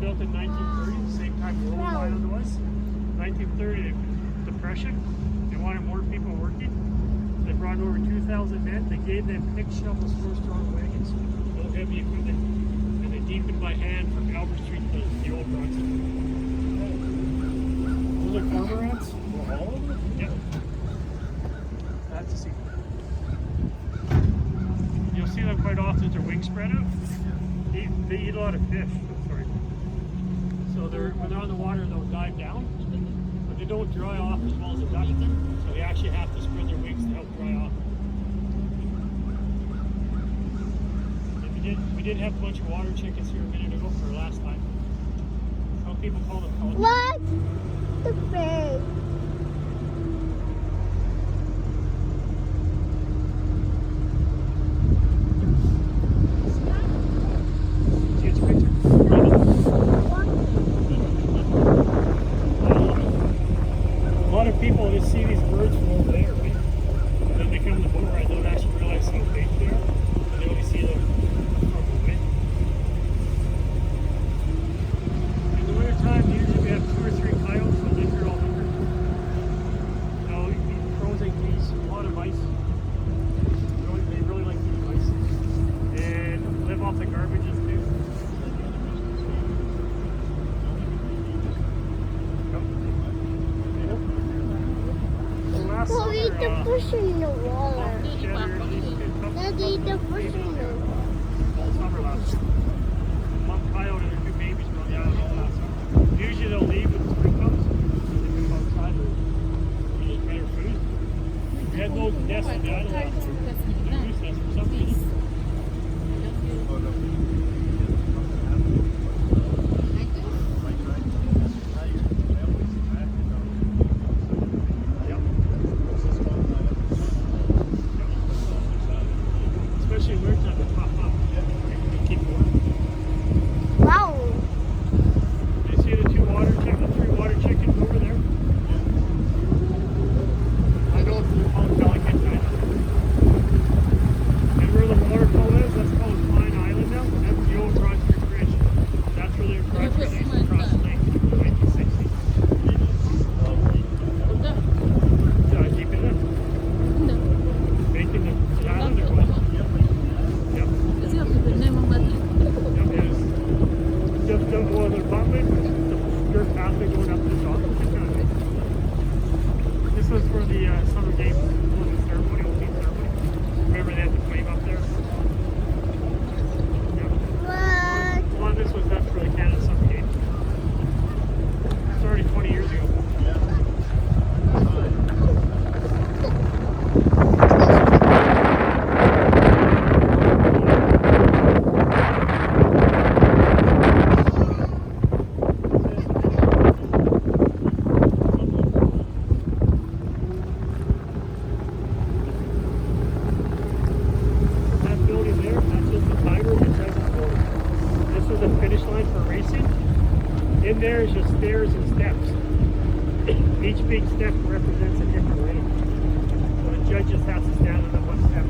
built in 1930, the same time Rhode Island was. 1930 Depression. They wanted more people working. They brought over 2,000 men. They gave them pick shovels, horse-drawn wagons, no heavy equipment, and they deepened by hand from Albert Street to the old Bronson. Those are cormorants? All of them? Yep. That's a secret. You'll see them quite often with their wings spread out. They eat a lot of fish. Sorry. So when they're on the water, they'll dive down, but they don't dry off as well as a duck. So they actually have to spread their wings to help dry off. We did have a bunch of water chickens here a minute ago for our last time. Some people call them pelicans. What? The bird. See its picture? A lot of people just see these birds from over there, right? And then they come to the boat ride, they don't actually realize how big they are. And they only see them from the wind. In the winter time, usually we have 2 or 3 coyotes that live here all winter. You know, eat crows like these, a lot of ice. They really like to eat ice. And live off the garbages too. Well, eat the fish in the water. Let's eat the fish in the water. Summer last year. One coyote and their 2 babies run down last summer. Usually they'll leave when the spring comes because they come outside and eat better food. We had no nest in the island last year. No goose nest for some reason. Especially in winter time, they pop up. They keep warm. Wow. You see the 3 water chickens over there? I know it's called Pelican China. And where the waterfall is, that's called Pine Island now. That's the old Broad Bridge. That's where they were crossing across the lake in the 1960s. Did I keep it in? Making the island or what? Yep. Just don't go on the apartment, the dirt pathway going up to the top. It's kind of nice. This was for the summer game, the ceremony, opening ceremony. Remember they had the flame up there? Yeah. A lot of this was done for the Canada Summer Game. Started 20 years ago. That building there, that's just the timer and it says it's going. This was the finish line for racing. In there is just stairs and steps. Each big step represents a different lane. So the judges have to stand on the one step.